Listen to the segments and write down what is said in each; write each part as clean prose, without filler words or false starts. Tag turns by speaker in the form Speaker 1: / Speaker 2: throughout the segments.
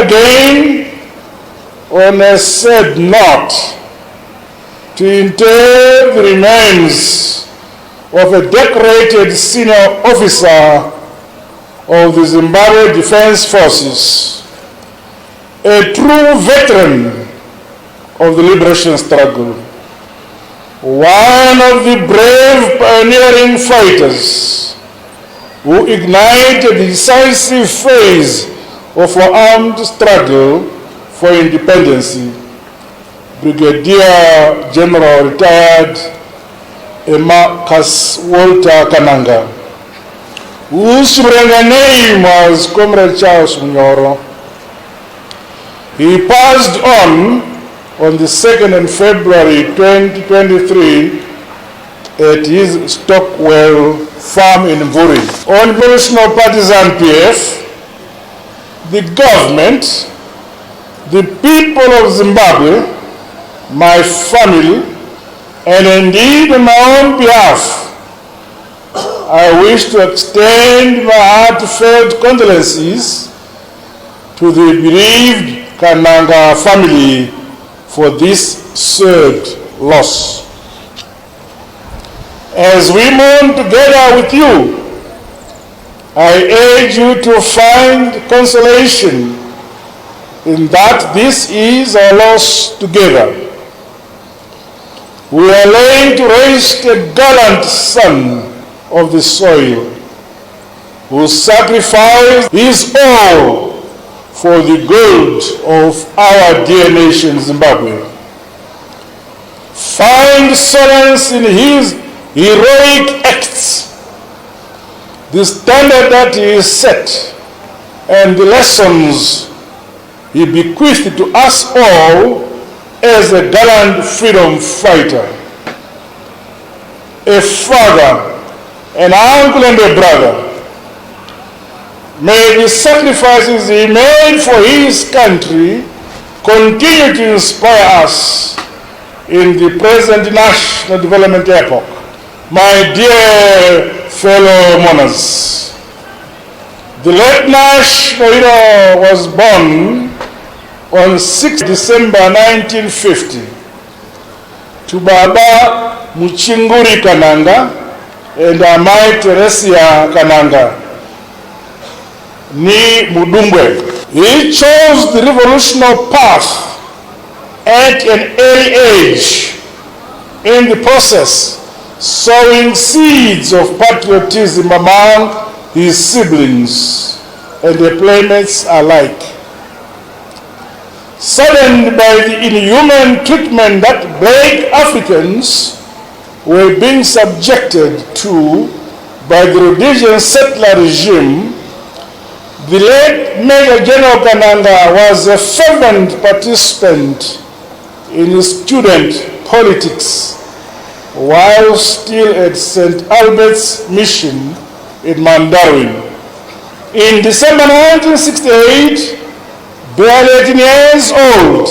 Speaker 1: again on a sad note to inter the remains of a decorated senior officer of the Zimbabwe Defense Forces, a true veteran of the liberation struggle, one of the brave pioneering fighters who ignited the decisive phase of our armed struggle for independence, Brigadier General retired Marcus Walter Kananga, whose name was Comrade Charles Munyoro. He passed on the 2nd of February 2023 at his Stockwell farm in Mvuri. On personal partisan PF, the government, the people of Zimbabwe, my family, and indeed on my own behalf, I wish to extend my heartfelt condolences to the bereaved Kananga family for this sad loss. As we mourn together with you, I urge you to find consolation in that this is our loss together. We are laying to rest a gallant son of the soil who sacrificed his all for the good of our dear nation, Zimbabwe. Find solace in his heroic acts, the standard that he set, and the lessons he bequeathed to us all as a gallant freedom fighter, a father, an uncle, and a brother. May the sacrifices he made for his country continue to inspire us in the present national development epoch. My dear fellow mourners, the late national hero was born on 6 December 1950 to Baba Muchinguri Kananga and Amai Teresia Kananga ni Mudumbwe. He chose the revolutionary path at an early age, in the process sowing seeds of patriotism among his siblings and their playmates alike. Saddened by the inhuman treatment that Black Africans were being subjected to by the Rhodesian settler regime, the late Major General Kananga was a fervent participant in student politics while still at St. Albert's Mission in Mandarin. In December 1968, barely 18 years old,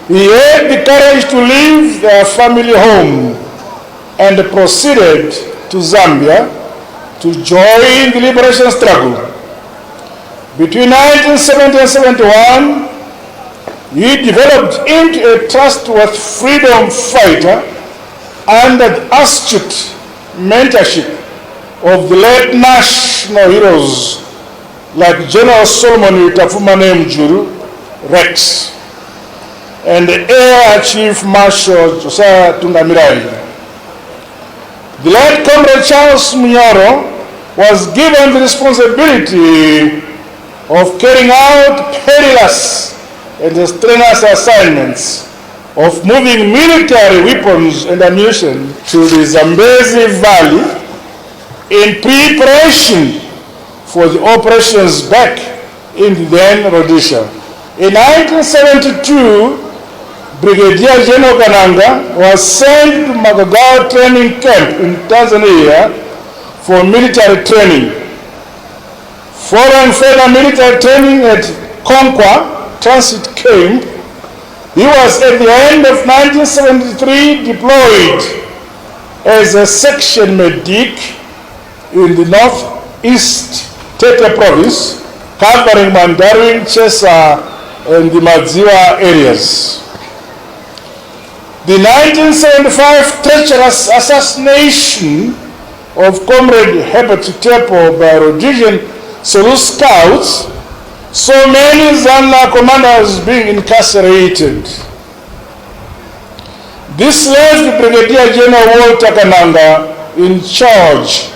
Speaker 1: he had the courage to leave their family home and proceeded to Zambia to join the liberation struggle. Between 1970 and 1971, he developed into a trustworthy freedom fighter under the astute mentorship of the late national heroes like General Solomon Itafumane Mjuru, Rex, and the Air Chief Marshal Josiah Tungamirai. The late Comrade Charles Munyoro was given the responsibility of carrying out perilous and strenuous assignments of moving military weapons and ammunition to the Zambezi Valley in preparation for the operations back in the then Rhodesia. In 1972, Brigadier General Kananga was sent to Mnangagwa training camp in Tanzania for military training. Following further military training at Konkwa Transit Camp, he was at the end of 1973 deployed as a section medic in the northeast Tete province covering Mandarin, Chesa, and the Madziwa areas. The 1975 treacherous assassination of Comrade Herbert Tepo by Rhodesian Solu scouts saw many ZANLA commanders being incarcerated. This left Brigadier General Walter Kananga in charge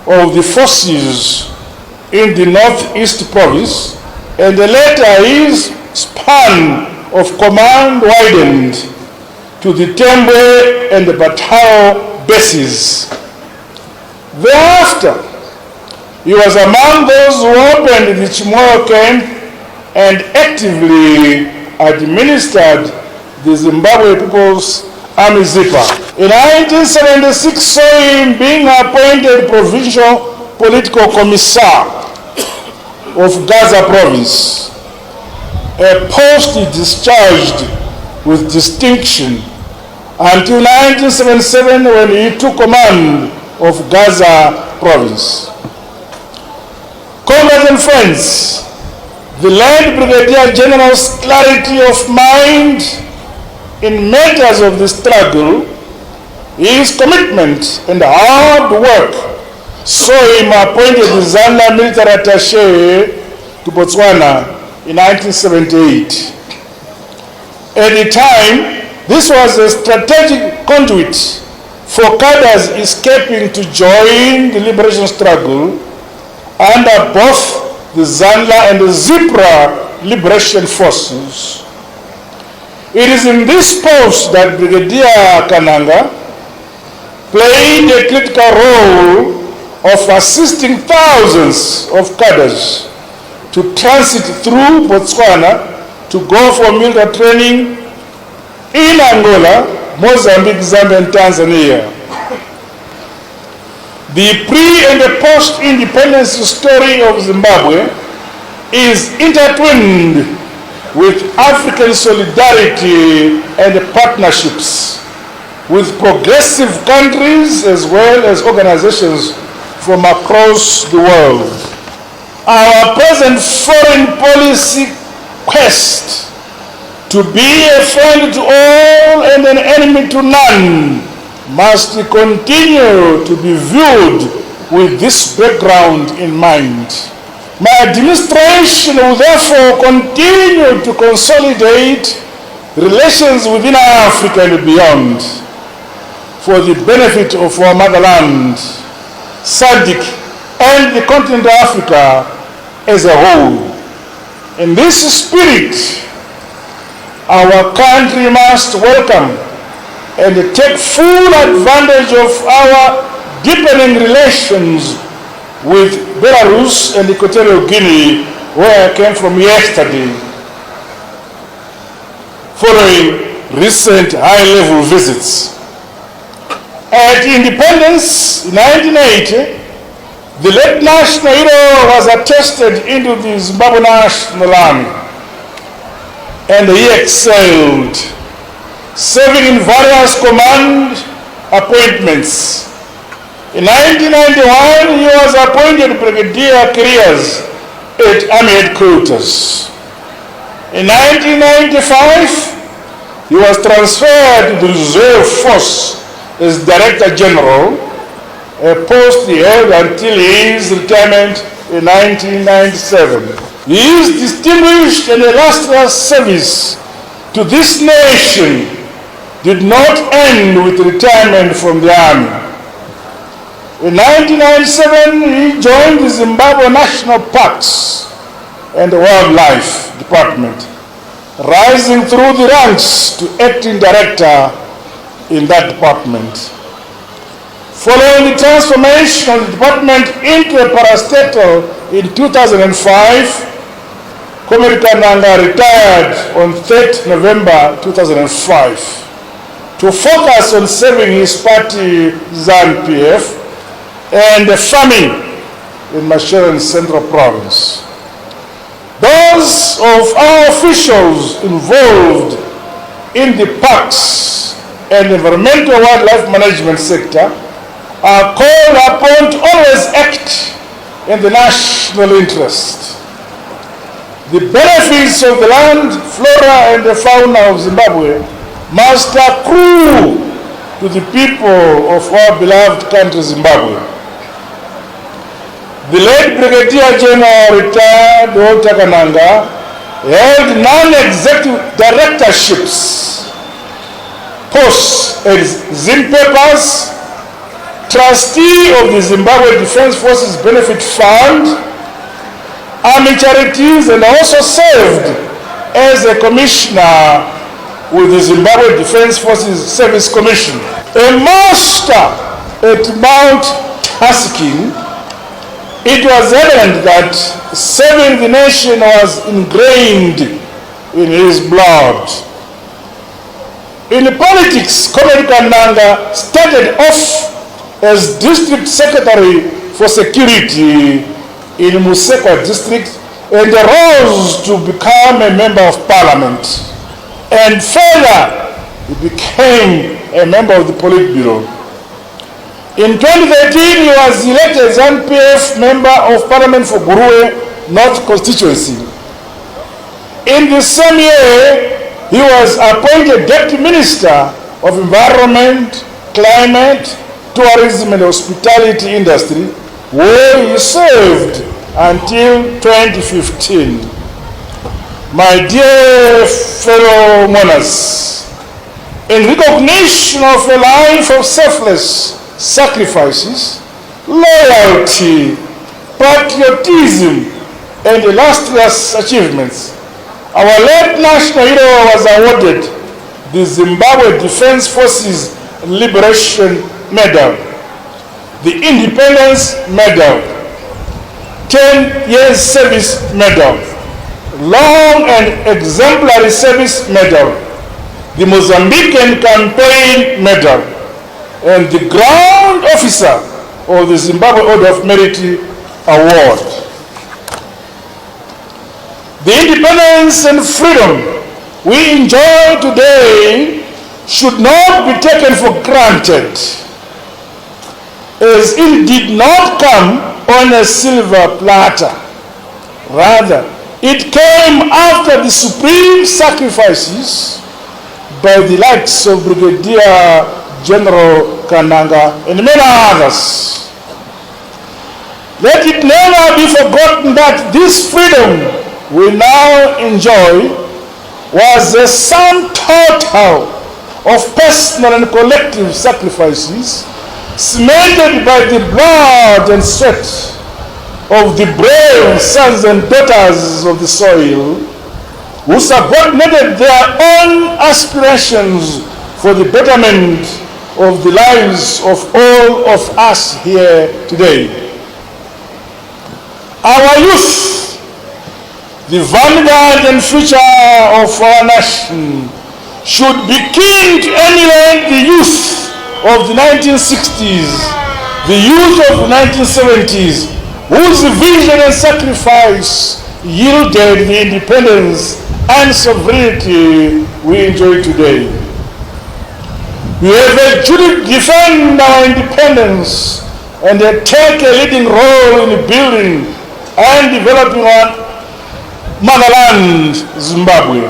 Speaker 1: of the forces in the Northeast Province, and later his span of command widened to the Tembe and the Batao bases. Thereafter, he was among those who opened the Chimoyo camp and actively administered the Zimbabwe People's Army ZIPA. In 1976, saw him being appointed Provincial Political Commissar of Gaza Province, a post he discharged with distinction until 1977 when he took command of Gaza Province. Comrades and friends, the late Brigadier General's clarity of mind in matters of the struggle, his commitment and hard work saw him appointed the ZANLA military attaché to Botswana in 1978. At the time, this was a strategic conduit for cadres escaping to join the liberation struggle under both the ZANLA and the ZIPRA liberation forces. It is in this post that Brigadier Kananga played a critical role of assisting thousands of cadres to transit through Botswana to go for military training in Angola, Mozambique, Zambia, and Tanzania. The pre- and the post-independence story of Zimbabwe is intertwined with African solidarity and partnerships with progressive countries as well as organizations from across the world. Our present foreign policy quest to be a friend to all and an enemy to none must continue to be viewed with this background in mind. My administration will therefore continue to consolidate relations within Africa and beyond for the benefit of our motherland, SADC, and the continent of Africa as a whole. In this spirit, our country must welcome and take full advantage of our deepening relations with Belarus and Equatorial Guinea, where I came from yesterday, following recent high-level visits. At independence in 1980, the late national hero was attested into the Zimbabwe National Army, and he excelled, serving in various command appointments. In 1991, he was appointed Brigadier Careers at Army Headquarters. In 1995, he was transferred to the Reserve Force as Director General, a post he held until his retirement in 1997. His distinguished and illustrious service to this nation did not end with retirement from the Army. In 1997, he joined the Zimbabwe National Parks and Wildlife Department, rising through the ranks to acting director in that department. Following the transformation of the department into a parastatal in 2005, Comrade Kananga retired on 3rd November 2005 to focus on serving his party ZANU-PF and farming in Mashonaland Central Province. Those of our officials involved in the parks and environmental wildlife management sector are called upon to always act in the national interest. The benefits of the land, flora and the fauna of Zimbabwe must accrue to the people of our beloved country, Zimbabwe. The late Brigadier General retired Dr. Kananga held non-executive directorships, posts as ZIMBABWE trustee of the Zimbabwe Defense Forces Benefit Fund, army charities, and also served as a commissioner with the Zimbabwe Defense Forces Service Commission. A master at multitasking, it was evident that serving the nation was ingrained in his blood. In politics, Comrade Kananga started off as District Secretary for Security in Musekwa District and rose to become a Member of Parliament. And further, he became a member of the Politburo. In 2013, he was elected as NPF Member of Parliament for Gurue North Constituency. In the same year, he was appointed Deputy Minister of Environment, Climate, Tourism and Hospitality Industry, where he served until 2015. My dear fellow mourners, in recognition of a life of selfless sacrifices, loyalty, patriotism, and illustrious achievements, our late national hero was awarded the Zimbabwe Defense Forces Liberation Medal, the Independence Medal, 10 years service medal, long and exemplary service medal, the Mozambican Campaign Medal, and the Ground Officer of the Zimbabwe Order of Merit Award. The independence and freedom we enjoy today should not be taken for granted, as it did not come on a silver platter. Rather, it came after the supreme sacrifices by the likes of Brigadier General Kananga and many others. Let it never be forgotten that this freedom we now enjoy was a sum total of personal and collective sacrifices cemented by the blood and sweat of the brave sons and daughters of the soil, who subordinated their own aspirations for the betterment of the lives of all of us here today. Our youth, the vanguard and future of our nation, should be keen to emulate the youth of the 1960s, the youth of the 1970s, whose vision and sacrifice yielded the independence and sovereignty we enjoy today. We have a duty to defend our independence and take a leading role in building and developing our motherland, Zimbabwe.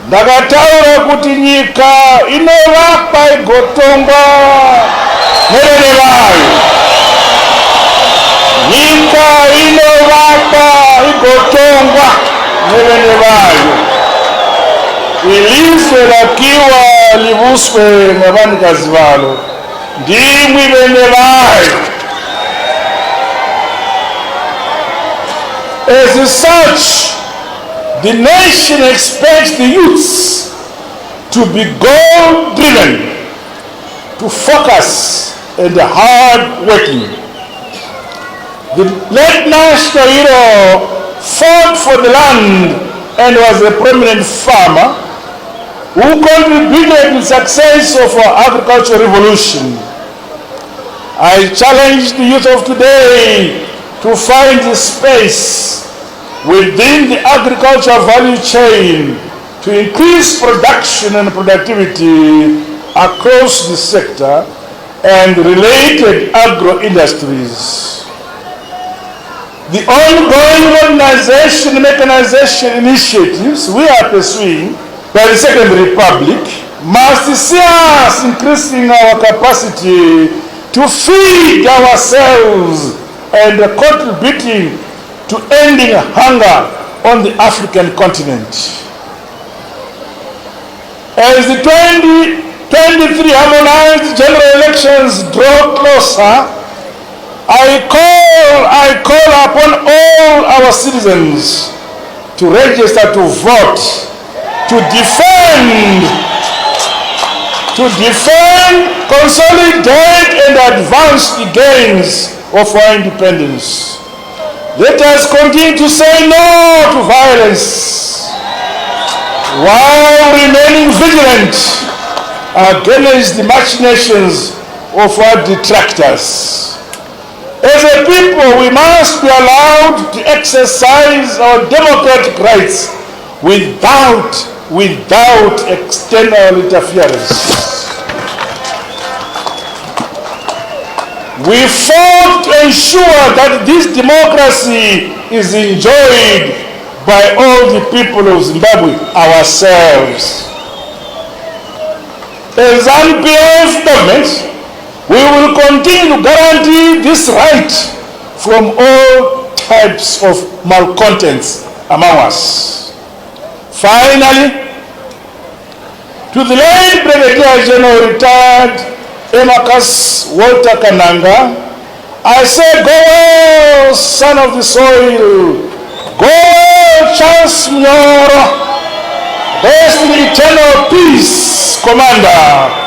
Speaker 1: Ndakataura kuti nyika inovakwa igotongwa nevene vayo. Nyika inovakwa igotongwa nevene vayo. Ilizwe rakiwa livuswe navanikazi valo. Ndimwi vene vayo. As such, the nation expects the youths to be goal-driven, to focus, and hard-working. The late national hero fought for the land and was a prominent farmer who contributed to the success of our agricultural revolution. I challenge the youth of today to find a space within the agricultural value chain to increase production and productivity across the sector and related agro-industries. The ongoing modernization and mechanization initiatives we are pursuing by the Second Republic must see us increasing our capacity to feed ourselves and contributing to ending hunger on the African continent. As the 2023 harmonized general elections draw closer, I call upon all our citizens to register to vote, to defend, consolidate and advance the gains of our independence. Let us continue to say no to violence while remaining vigilant against the machinations of our detractors. As a people, we must be allowed to exercise our democratic rights without external interference. We fought to ensure that this democracy is enjoyed by all the people of Zimbabwe ourselves. As ZANU-PF government, we will continue to guarantee this right from all types of malcontents among us. Finally, to the late Brigadier General retired Emarcus Walter Kananga, I say, go well, son of the soil, go well, Charles Mnyoro, rest in eternal peace, Commander,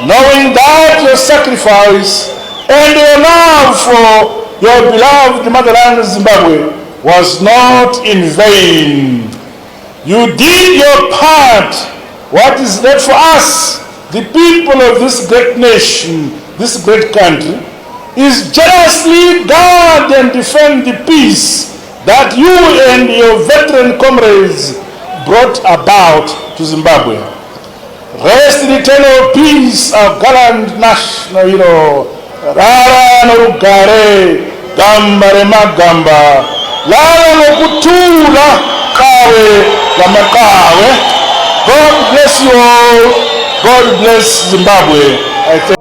Speaker 1: knowing that your sacrifice and your love for your beloved motherland Zimbabwe was not in vain. You did your part. What is left for us, the people of this great nation, this great country, is jealously guard and defend the peace that you and your veteran comrades brought about to Zimbabwe. Rest in eternal peace, our gallant national hero. Rara norugare, gambare magamba, lala nokutula kawe gamakawe. God bless you all. God bless Zimbabwe. I thank